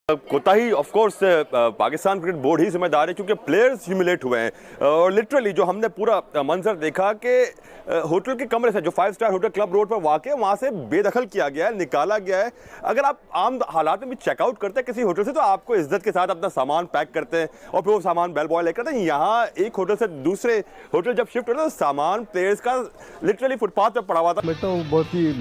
कोताही of course Pakistan cricket board ही जिम्मेदार है, क्योंकि प्लेयर्स ह्यूमिलेट हुए हैं। और लिटरली जो हमने पूरा मंजर देखा कि होटल के कमरे से, जो 5 स्टार होटल क्लब रोड पर वाक़ है, वहाँ से बेदखल किया गया है, निकाला गया है। अगर आप आम हालात में भी चेकआउट करते हैं किसी होटल से, तो आपको इज्जत के साथ अपना सामान पैक करते हैं और फिर वो सामान बेल बॉय लेकर आते हैं। यहाँ एक होटल से दूसरे होटल जब शिफ्ट होता है तो सामान प्लेयर्स का लिटरली फुटपाथ पर पड़ा हुआ था। मैं तो बहुत ही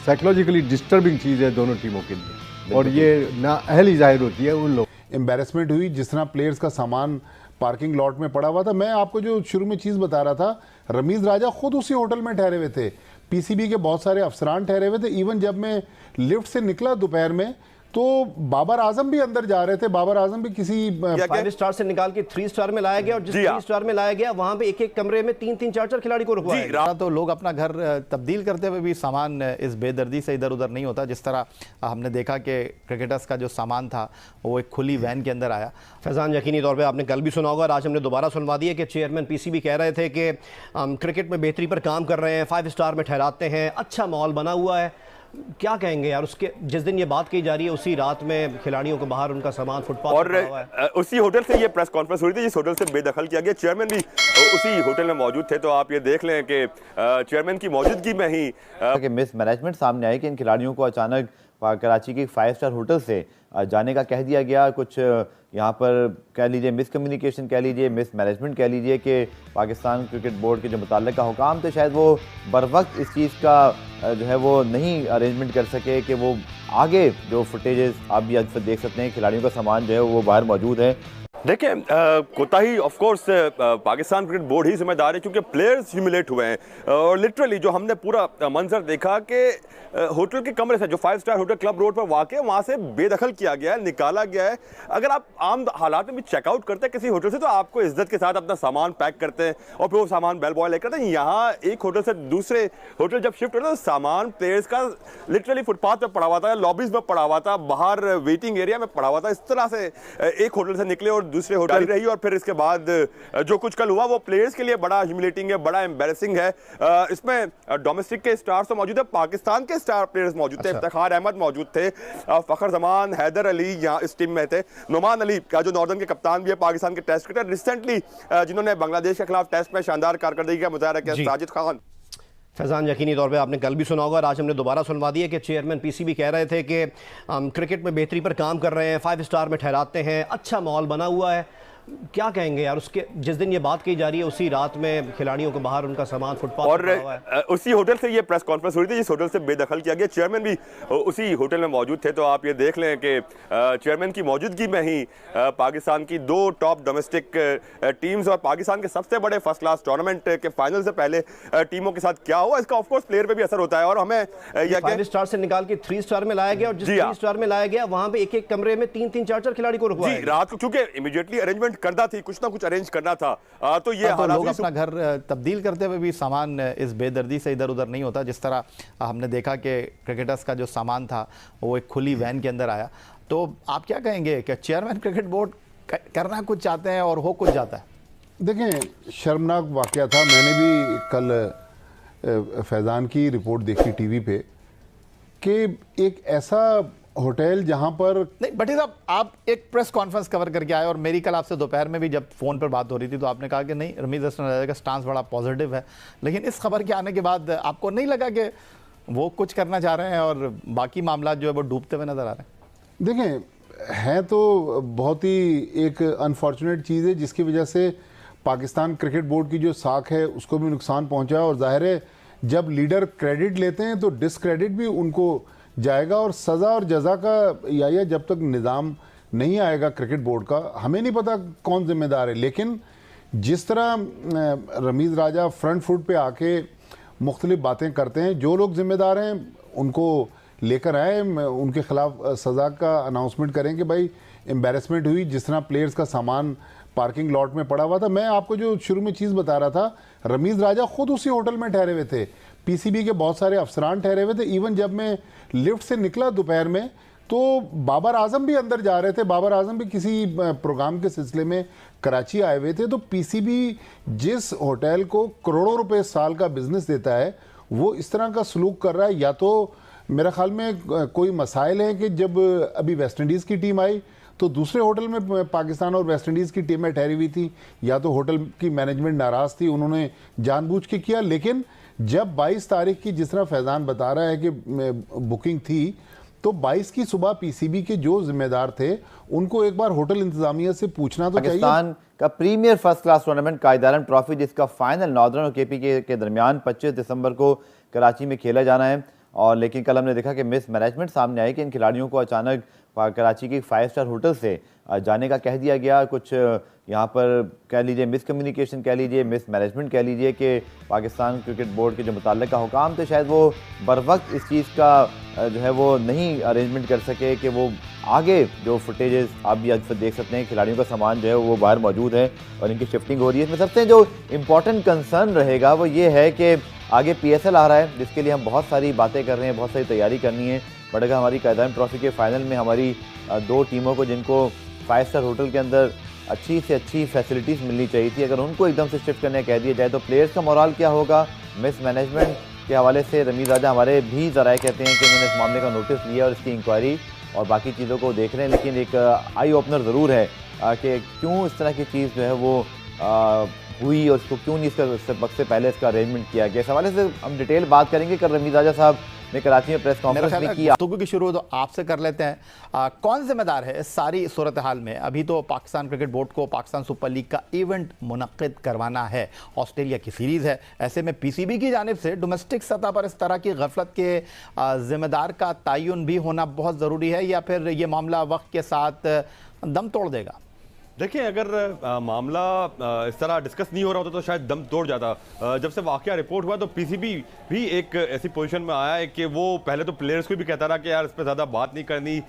साइकोलॉजिकली डिस्टर्बिंग चीज़ है दोनों टीमों के लिए, और ये नाअहली जाहिर होती है उन लोग। एम्बेरसमेंट हुई जिस तरह प्लेयर्स का सामान पार्किंग लॉट में पड़ा हुआ था। मैं आपको जो शुरू में चीज़ बता रहा था, रमीज़ राजा खुद उसी होटल में ठहरे हुए थे, पीसीबी के बहुत सारे अफसरान ठहरे हुए थे। इवन जब मैं लिफ्ट से निकला दोपहर में तो बाबर आजम भी अंदर जा रहे थे। बाबर आजम भी किसी 5 स्टार से निकाल के 3 स्टार में लाया गया, और जिस 3 स्टार में लाया गया वहां पे एक कमरे में 3-3 4-4 खिलाड़ी को रुकवाया गया। तो लोग अपना घर तब्दील करते हुए भी सामान इस बेदर्दी से इधर उधर नहीं होता। जिस तरह हमने देखा कि क्रिकेटर्स का जो सामान था वो एक खुली वैन के अंदर आया। फैजान, यकीनी तौर पे आपने कल भी सुना होगा, आज हमने दोबारा सुनवा दिया कि चेयरमैन पीसीबी कह रहे थे कि क्रिकेट में बेहतरी पर काम कर रहे हैं, 5 स्टार में ठहराते हैं, अच्छा माहौल बना हुआ है। क्या कहेंगे यार, उसके जिस दिन ये बात कही जा रही है उसी रात में खिलाड़ियों को बाहर उनका सामान फुटपाथ और उसी होटल से ये प्रेस कॉन्फ्रेंस हुई थी जिस होटल से बेदखल किया गया। चेयरमैन भी उसी होटल में मौजूद थे, तो आप ये देख लें कि चेयरमैन की मौजूदगी में ही मिस मैनेजमेंट सामने आई कि इन खिलाड़ियों को अचानक कराची के 5 स्टार होटल से जाने का कह दिया गया। कुछ यहाँ पर कह लीजिए मिसकम्युनिकेशन कह लीजिए, मिस मैनेजमेंट कह लीजिए कि पाकिस्तान क्रिकेट बोर्ड के जो मुताल्लिका हुकाम थे शायद वो बर वक्त इस चीज़ का जो है वो नहीं अरेंजमेंट कर सके कि वो आगे जो फुटेजेस आप भी आज देख सकते हैं, खिलाड़ियों का सामान जो है वो बाहर मौजूद है। देखिए, कोताही of course Pakistan cricket board ही जिम्मेदार है, क्योंकि प्लेयर्स ह्यूमिलेट हुए हैं। और लिटरली जो हमने पूरा मंजर देखा कि होटल के कमरे से, जो 5 स्टार होटल क्लब रोड पर वाक़ है, वहाँ से बेदखल किया गया है, निकाला गया है। अगर आप आम हालात में भी चेकआउट करते हैं किसी होटल से, तो आपको इज्जत के साथ अपना सामान पैक करते हैं और फिर वो सामान बेल बॉय लेकर आते हैं। यहाँ एक होटल से दूसरे होटल जब शिफ्ट होता है तो सामान प्लेयर्स का लिटरली फुटपाथ पर पड़ा हुआ था, लॉबीज में पड़ा हुआ था, बाहर वेटिंग एरिया में पड़ा हुआ था। इस तरह से एक होटल से निकले और दूसरे होटल रही, और फिर इसके बाद जो कुछ कल हुआ वो प्लेयर्स के लिए बड़ा ह्यूमिलेटिंग है, बड़ा एम्बैरेसिंग है। इसमें डोमेस्टिक के स्टार्स तो मौजूद है, पाकिस्तान के स्टार प्लेयर्स मौजूद थे। इफ्तिखार अहमद मौजूद थे, फखर जमान, हैदर अली यहाँ इस टीम में थे, नुमान अली का जो नॉर्दर्न के कप्तान भी है, पाकिस्तान के टेस्ट क्रिकेटर, रिसेंटली जिन्होंने बांग्लादेश के खिलाफ टेस्ट में शानदार कारकर्दगी का मुजाहरा किया, साजिद खान। फैजान, यकीनी तौर पे आपने कल भी सुना होगा, आज हमने दोबारा सुनवा दिया कि चेयरमैन पीसीबी कह रहे थे कि क्रिकेट में बेहतरी पर काम कर रहे हैं, 5 स्टार में ठहराते हैं, अच्छा माहौल बना हुआ है। क्या कहेंगे यार, उसके जिस दिन ये बात कही जा रही है उसी रात में खिलाड़ियों को बाहर उनका सामान फुटपाथ और उसी होटल से ये प्रेस कॉन्फ्रेंस हुई थी जिस होटल से बेदखल किया गया। चेयरमैन भी उसी होटल में मौजूद थे, तो आप ये देख लें कि चेयरमैन की मौजूदगी में ही पाकिस्तान की 2 टॉप डोमेस्टिक टीम्स और पाकिस्तान के सबसे बड़े फर्स्ट क्लास टूर्नामेंट के फाइनल से पहले टीमों के साथ क्या हुआ, इसका ऑफकोर्स प्लेयर पे भी असर होता है। और हमें 5 स्टार से निकाल के 3 स्टार में लाया गया, और जिस 3 स्टार में लाया गया वहां पे एक कमरे में 3-3 4-4 खिलाड़ी को रुकवाया गया। रात को चूंकि इमीडिएटली अरेंजमेंट करना थी, कुछ ना कुछ अरेंज करना था, तो ये तो लोग अपना घर तब्दील करते हुए भी सामान इस बेदर्दी से इधर उधर नहीं होता। जिस तरह हमने देखा कि क्रिकेटर्स का जो सामान था वो एक खुली वैन के अंदर आया। तो आप क्या कहेंगे कि चेयरमैन क्रिकेट बोर्ड करना कुछ चाहते हैं और हो कुछ जाता है? देखें, शर्मनाक वाकया था। मैंने भी कल फैज़ान की रिपोर्ट देखी टीवी पे कि एक ऐसा होटल जहां पर नहीं, भट्टी साहब, आप एक प्रेस कॉन्फ्रेंस कवर करके आए और मेरी कल आपसे दोपहर में भी जब फ़ोन पर बात हो रही थी तो आपने कहा कि नहीं, रमीज़ हसन राजा का स्टांस बड़ा पॉजिटिव है। लेकिन इस खबर के आने के बाद आपको नहीं लगा कि वो कुछ करना चाह रहे हैं और बाकी मामला जो है वो डूबते हुए नज़र आ रहे हैं? देखें, है तो बहुत ही एक अनफॉर्चुनेट चीज़ है जिसकी वजह से पाकिस्तान क्रिकेट बोर्ड की जो साख है उसको भी नुकसान पहुँचा। और जाहिर है जब लीडर क्रेडिट लेते हैं तो डिसक्रेडिट भी उनको जाएगा, और सज़ा और जज़ा का या जब तक निज़ाम नहीं आएगा क्रिकेट बोर्ड का, हमें नहीं पता कौन जिम्मेदार है। लेकिन जिस तरह रमीज़ राजा फ्रंट फुट पे आके मुख्तलिफ बातें करते हैं, जो लोग जिम्मेदार हैं उनको लेकर आए, उनके खिलाफ सज़ा का अनाउंसमेंट करें कि भाई एम्बेरसमेंट हुई जिस तरह प्लेयर्स का सामान पार्किंग लॉट में पड़ा हुआ था। मैं आपको जो शुरू में चीज़ बता रहा था, रमीज़ राजा खुद उसी होटल में ठहरे हुए थे, पीसीबी के बहुत सारे अफसरान ठहरे हुए थे। इवन जब मैं लिफ्ट से निकला दोपहर में तो बाबर आजम भी अंदर जा रहे थे। बाबर आजम भी किसी प्रोग्राम के सिलसिले में कराची आए हुए थे। तो पीसीबी जिस होटल को करोड़ों रुपए साल का बिजनेस देता है वो इस तरह का सलूक कर रहा है, या तो मेरा ख्याल में कोई मसाइल है कि जब अभी वेस्ट इंडीज़ की टीम आई तो दूसरे होटल में पाकिस्तान और वेस्ट इंडीज़ की टीमें ठहरी हुई थी, या तो होटल की मैनेजमेंट नाराज़ थी, उन्होंने जानबूझ के किया। लेकिन जब 22 तारीख की, जिस तरह फैज़ान बता रहा है कि बुकिंग थी, तो 22 की सुबह पीसीबी के जो जिम्मेदार थे उनको एक बार होटल इंतजामिया से पूछना तो चाहिए। पाकिस्तान का प्रीमियर फर्स्ट क्लास टूर्नामेंट कायदारन ट्रॉफी, जिसका फाइनल नॉर्दर्न और केपी के दरमियान 25 दिसंबर को कराची में खेला जाना है। और लेकिन कल हमने देखा कि मिस मैनेजमेंट सामने आई कि इन खिलाड़ियों को अचानक कराची के 5 स्टार होटल से जाने का कह दिया गया। कुछ यहाँ पर कह लीजिए मिसकम्युनिकेशन कह लीजिए, मिस मैनेजमेंट कह लीजिए कि पाकिस्तान क्रिकेट बोर्ड के जो मुताल्लिका हुकाम थे शायद वो बर वक्त इस चीज़ का जो है वो नहीं अरेंजमेंट कर सके कि वो आगे जो फुटेजेस आप भी आज देख सकते हैं, खिलाड़ियों का सामान जो है वो बाहर मौजूद है और इनकी शिफ्टिंग हो रही है। इसमें सबसे जो इम्पोर्टेंट कंसर्न रहेगा वो ये है कि आगे PSL आ रहा है, जिसके लिए हम बहुत सारी बातें कर रहे हैं, बहुत सारी तैयारी करनी है। बट अगर हमारी कायदारन ट्रॉफी के फाइनल में हमारी 2 टीमों को जिनको 5 स्टार होटल के अंदर अच्छी से अच्छी फैसिलिटीज़ मिलनी चाहिए थी, अगर उनको एकदम से शिफ्ट करने कह दिया जाए तो प्लेयर्स का मोराल क्या होगा। मिस मैनेजमेंट के हवाले से रमीज़ राजा हमारे भी ज़राए कहते हैं कि उन्होंने इस मामले का नोटिस लिया और इसकी इंक्वायरी और बाकी चीज़ों को देख रहे हैं। लेकिन एक आई ओपनर ज़रूर है कि क्यों इस तरह की चीज़ जो है वो हुई और उसको क्यों नहीं इसका वक्त से पहले इसका अरेंजमेंट किया गया। इस हवाले से हम डिटेल बात करेंगे। कल रमीज़ राजा साहब ने कराची में प्रेस कॉन्फ्रेंस में की। गुफ्तगू की शुरू तो आपसे कर लेते हैं। कौन जिम्मेदार है इस सारी सूरत हाल में? अभी तो पाकिस्तान क्रिकेट बोर्ड को पाकिस्तान सुपर लीग का इवेंट मुनक्किद करवाना है, ऑस्ट्रेलिया की सीरीज़ है। ऐसे में PCB की जानिब से डोमेस्टिक सतह पर इस तरह की गफलत के जिम्मेदार का तयन भी होना बहुत ज़रूरी है, या फिर ये मामला वक्त के साथ दम तोड़ देगा? देखिए, अगर मामला इस तरह डिस्कस नहीं हो रहा होता तो शायद दम तोड़ जाता। जब से वाकया रिपोर्ट हुआ तो PCB भी एक ऐसी पोजीशन में आया है कि वो पहले तो प्लेयर्स को भी कहता रहा कि यार इस पर ज़्यादा बात नहीं करनी,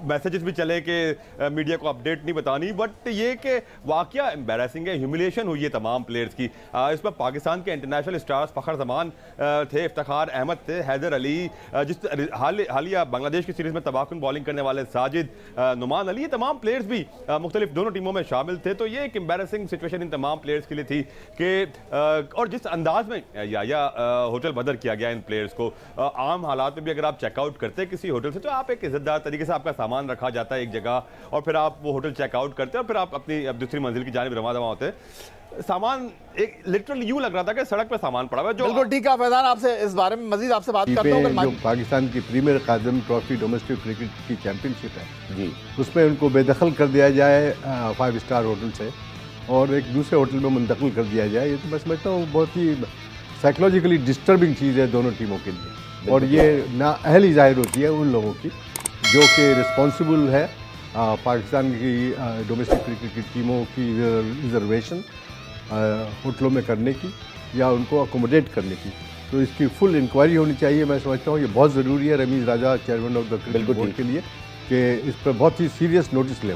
मैसेजेस भी चले कि मीडिया को अपडेट नहीं बतानी। बट ये कि वाकया एम्बैरेसिंग है, ह्यूमिलेशन हुई है तमाम प्लेयर्स की। इसमें पाकिस्तान के इंटरनेशनल स्टार्स फ़खर जमान थे, इफ्तिखार अहमद थे, हैदर अली, जिस हालिया बांग्लादेश की सीरीज़ में तबाहकुन बॉलिंग करने वाले साजिद, नुमान अली, ये तमाम प्लेयर्स भी मुख्तलिफ दोनों टीमों में शामिल थे। तो ये एक एम्बैरेसिंग सिचुएशन इन तमाम प्लेयर्स के लिए थी कि और जिस अंदाज में या होटल बदर किया गया इन प्लेयर्स को, आम हालात में भी अगर आप चेकआउट करते हैं किसी होटल से तो आप एक इज्जतदार तरीके से आपका सामान रखा जाता है एक जगह और फिर आप वो होटल चेकआउट करते हैं और फिर आप अपनी दूसरी मंजिल की जानिब रवाना होते हैं। सामान एक लिटरली यूं लग रहा था कि सड़क पे सामान पड़ा हुआ है। जो बिल्कुल ठीक है फैजान, आपसे इस बारे में मजीद आपसे बात करता हूं। जो पाकिस्तान की प्रीमियर कायदारन ट्रॉफी डोमेस्टिक क्रिकेट की चैंपियनशिप है जी, उसमें उनको बेदखल कर दिया जाए 5 स्टार होटल से और एक दूसरे होटल में मुंतकिल कर दिया जाए, ये तो मैं समझता हूँ बहुत ही साइकोलॉजिकली डिस्टर्बिंग चीज़ है दोनों टीमों के लिए। और ये नाअहली जाहिर होती है उन लोगों की जो कि रिस्पॉन्सिबल है पाकिस्तान की डोमेस्टिक क्रिकेट की टीमों की रिजर्वेशन होटलों में करने की या उनको अकोमोडेट करने की। तो इसकी फुल इंक्वायरी होनी चाहिए। मैं समझता हूँ ये बहुत ज़रूरी है Ramiz Raja chairman of the cricket board के लिए कि इस पर बहुत ही सीरियस नोटिस लें।